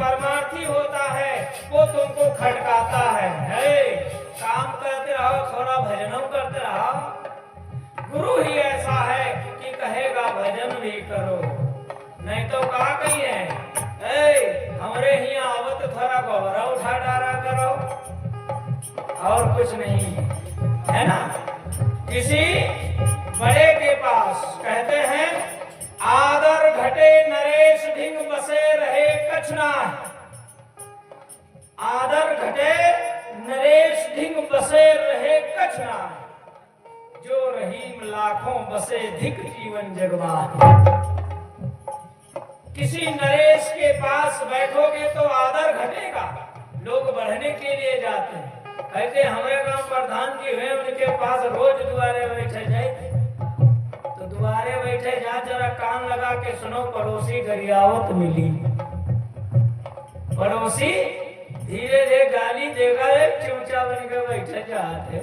परमार्थी होता है वो तुमको खटकाता है। काम करते रहो, थोड़ा भजनों करते रहो। गुरु ही ऐसा है कि कहेगा भजन भी करो, नहीं तो का कहिए हमरे यहाँ आवत थोड़ा गोबरा उठा डारा करो, और कुछ नहीं है ना। किसी बड़े के पास कहते हैं आदर घटे नरेश ढिंग बसे रहे कछना। आदर घटे नरेश ढिंग बसे रहे कछना, जो रहीम लाखों बसे धिक जीवन जगवा। किसी नरेश के पास बैठोगे तो आदर घटेगा, लोग बढ़ने के लिए जाते हैं। कहते हमारे गांव प्रधान जी हुए, उनके पास रोज दुआरे बैठे जाए, तो दुआरे बैठे जा जरा कान लगा के सुनो, पड़ोसी गरियावत मिली। पड़ोसी धीरे धीरे गाली देगा, एक चूचा बन के बैठे जाते।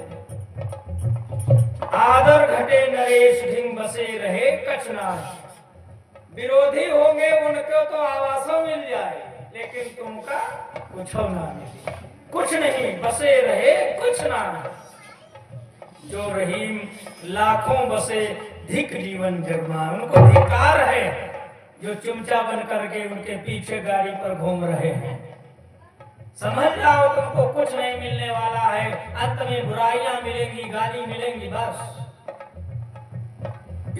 आदर घटे नरेश ढिंग बसे रहे कछना। विरोधी होंगे उनको तो आवासों मिल जाए, लेकिन तुमका कुछ ना मिले, कुछ नहीं बसे रहे कुछ ना। जो रहीम लाखों बसे धिक जीवन जगमा, उनको धिक्कार है जो चुमचा बन करके उनके पीछे गाड़ी पर घूम रहे हैं। समझ जाओ तुमको कुछ नहीं मिलने वाला है, अंत में बुराइयां मिलेंगी, गाली मिलेंगी बस।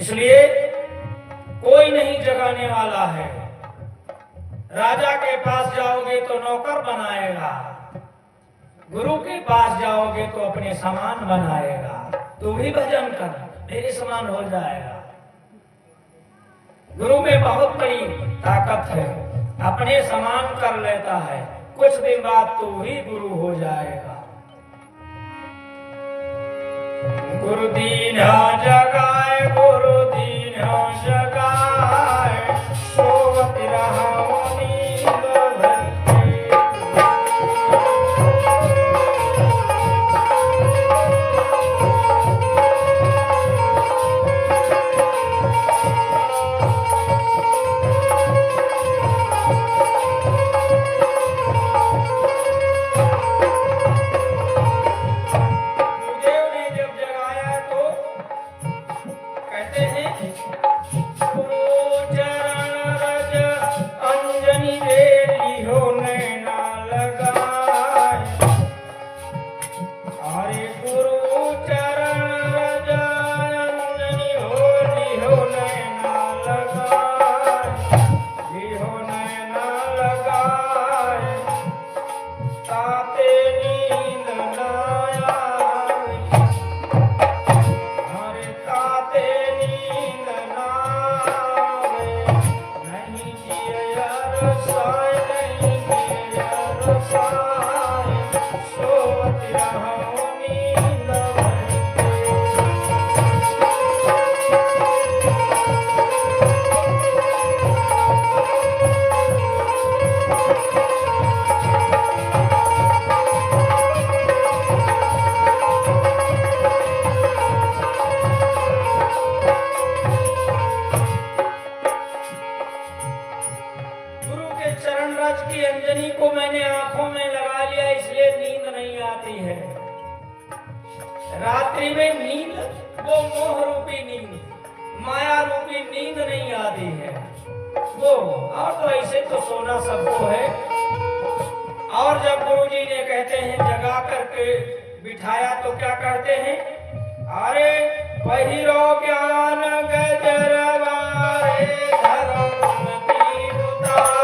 इसलिए कोई नहीं जगाने वाला है। राजा के पास जाओगे तो नौकर बनाएगा, गुरु के पास जाओगे तो अपने समान बनाएगा। तू भी भजन कर, मेरे समान हो जाएगा। गुरु में बहुत बड़ी ताकत है, अपने समान कर लेता है, कुछ दिन बाद तू ही गुरु हो जाएगा। गुरु दीन जगाए, गुरु दीन जगाए, सोवत रहो नींद भरके। रात्रि में नींद वो मोह रूपी नींद, माया रूपी नींद नहीं आती है वो। और तो ऐसे तो सोना सबको है। और जब गुरुजी ने कहते हैं जगा करके बिठाया तो क्या कहते हैं, अरे पहिरो ज्ञान गजरवा रे धर्म की उतार।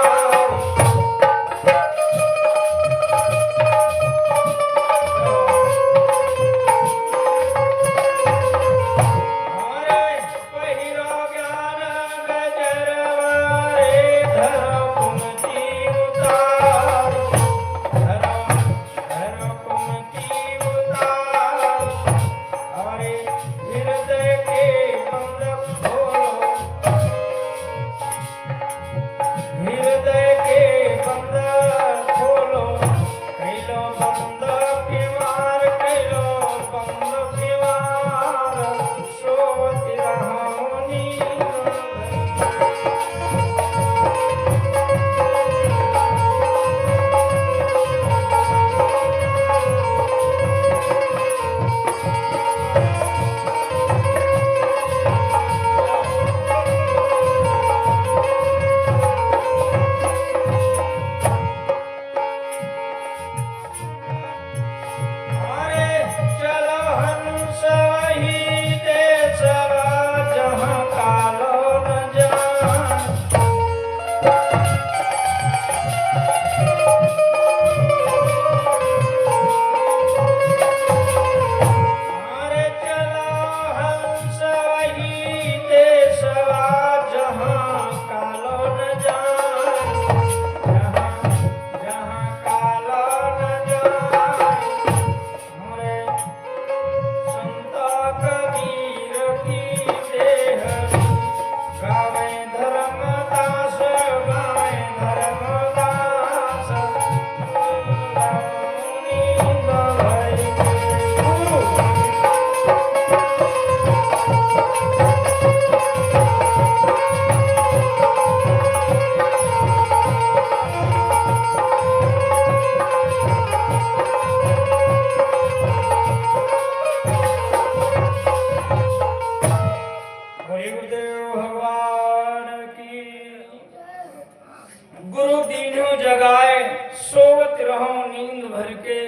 गुरु दीन्हो जगाए सोवत रहो नींद भर के।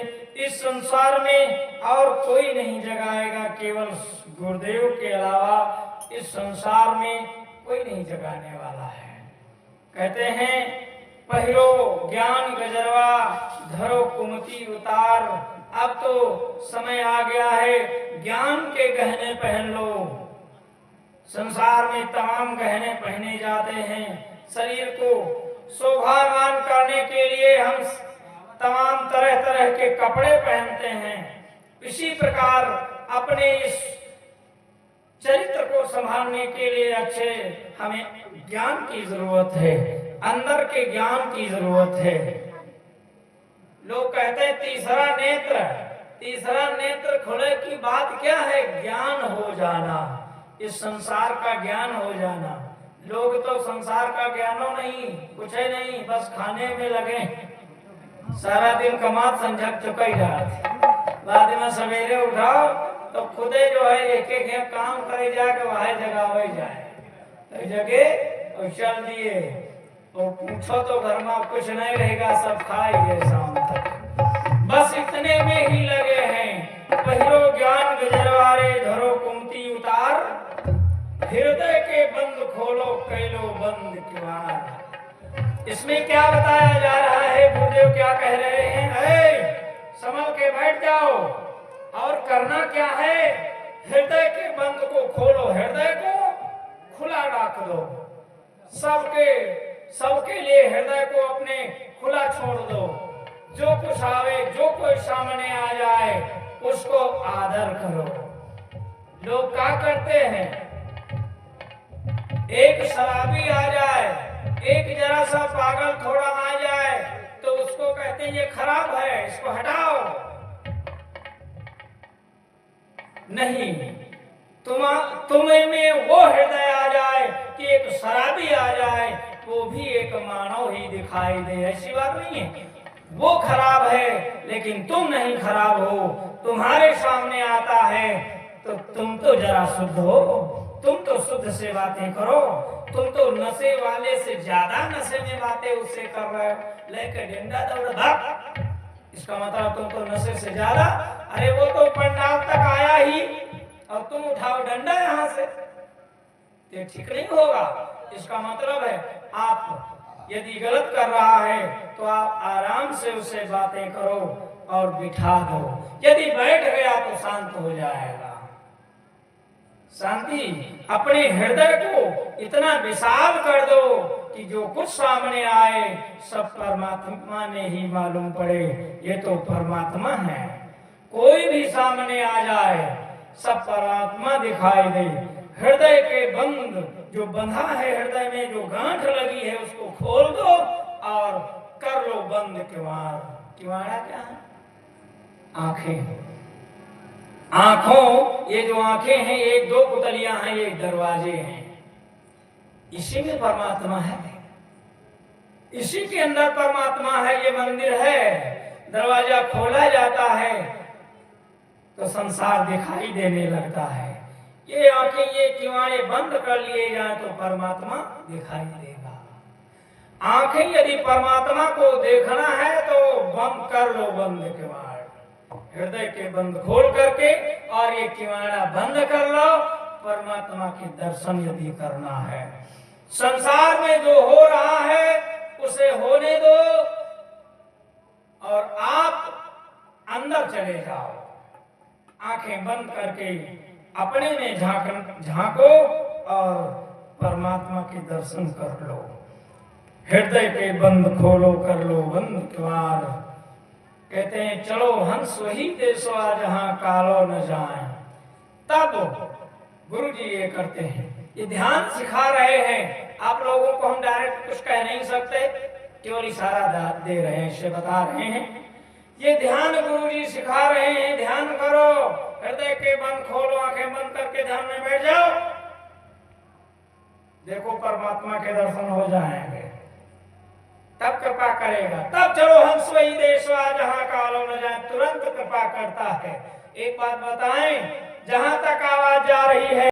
इस संसार में और कोई नहीं जगाएगा, केवल गुरुदेव के अलावा इस संसार में कोई नहीं जगाने वाला है। कहते हैं पहिरो ज्ञान गजरवा धरो कुमति उतार। अब तो समय आ गया है, ज्ञान के गहने पहन लो। संसार में तमाम गहने पहने जाते हैं। शरीर को शोभावान करने के लिए हम तमाम तरह तरह के कपड़े पहनते हैं। इसी प्रकार अपने इस चरित्र को संभालने के लिए अच्छे हमें ज्ञान की जरूरत है, अंदर के ज्ञान की जरूरत है। लोग कहते हैं तीसरा नेत्र खुले की बात क्या है? ज्ञान हो जाना, इस संसार का ज्ञान हो जाना। लोग तो संसार का ज्ञानो नहीं, कुछ है नहीं, बस खाने में लगे, सारा दिन कमात संझक चुका ही जाते। बाद में सवेरे उठाओ तो खुदे जो है एक एक काम करे जाके वह जगह वही जाए तो जगह और चल दिए तो पूछो तो घर में कुछ नहीं रहेगा, सब खाएंगे शाम तक। बस इतने में ही लगे हैं। पहिरो ज्ञान गजरवारे धरो कुमति उतार। हृदय के बंद खोलो कैलो बंद किवाड़। इसमें क्या बताया जा रहा है? गुरुदेव क्या कह रहे हैं? संभल के बैठ जाओ और करना क्या है? हृदय के बंद को खोलो, हृदय को खुला रख दो। सबके लिए हृदय को अपने खुला छोड़ दो। जो कुछ आवे, जो कोई सामने आ जाए उसको आदर करो। लोग क्या करते हैं? एक शराबी आ जाए, एक जरा सा पागल थोड़ा आ जाए तो उसको कहते हैं ये खराब है, इसको हटाओ। नहीं, तुम्हें में वो हृदय आ जाए कि एक शराबी आ जाए वो भी एक मानव ही दिखाई दे, ऐसी बात नहीं है। वो खराब है लेकिन तुम नहीं खराब हो। तुम्हारे सामने आता है तो तुम तो जरा शुद्ध हो, तुम तो शुद्ध से बातें करो। तुम तो नशे वाले से ज्यादा नशे में बातें उससे कर रहे हो, लेकर डंडा दौड़ भाग। इसका मतलब तुम तो नशे से ज्यादा, अरे वो तो पंडाल तक आया ही और तुम उठाओ डंडा यहाँ से, ये ठीक नहीं होगा। इसका मतलब है आप यदि गलत कर रहा है तो आप आराम से उससे बातें करो और बिठा दो। यदि बैठ गया तो शांत हो जाएगा। शांति अपने हृदय को इतना विशाल कर दो कि जो कुछ सामने आए सब परमात्मा में ही मालूम पड़े, ये तो परमात्मा है। कोई भी सामने आ जाए सब परमात्मा दिखाई दे। हृदय के बंद जो बंधा है, हृदय में जो गांठ लगी है उसको खोल दो और कर लो बंद किवाड़। किवाड़ा क्या है? आंखें। आंखों, ये जो आंखें हैं एक दो पुतलियां हैं, ये दरवाजे हैं। इसी में परमात्मा है, इसी के अंदर परमात्मा है। ये मंदिर है, दरवाजा खोला जाता है तो संसार दिखाई देने लगता है। ये आंखें, ये किवाड़े बंद कर लिए जाए तो परमात्मा दिखाई देगा। आंखें यदि परमात्मा को देखना है तो बंद कर लो बंद किवाड़। हृदय के बंद खोल करके और ये किवाड़ा बंद कर लो। परमात्मा के दर्शन यदि करना है, संसार में जो हो रहा है उसे होने दो और आप अंदर चले जाओ। आंखें बंद करके अपने में झांको और परमात्मा के दर्शन कर लो। हृदय के बंद खोलो कर लो बंद किवाड़। कहते हैं चलो हंस वही देशो जहां कालो न जाए। तब गुरु जी ये करते हैं, ये ध्यान सिखा रहे हैं। आप लोगों को हम डायरेक्ट कुछ कह नहीं सकते, केवल इशारा दे रहे हैं, इसे बता रहे हैं। ये ध्यान गुरु जी सिखा रहे हैं। ध्यान करो, हृदय के बंद खोलो, आंखें बंद करके ध्यान में बैठ जाओ। देखो परमात्मा के दर्शन हो जाएंगे, तब कृपा करेगा। तब चलो हंस वही देश जहां कालो न जाए, तुरंत कृपा करता है। एक बात बताएं, जहां तक आवाज जा रही है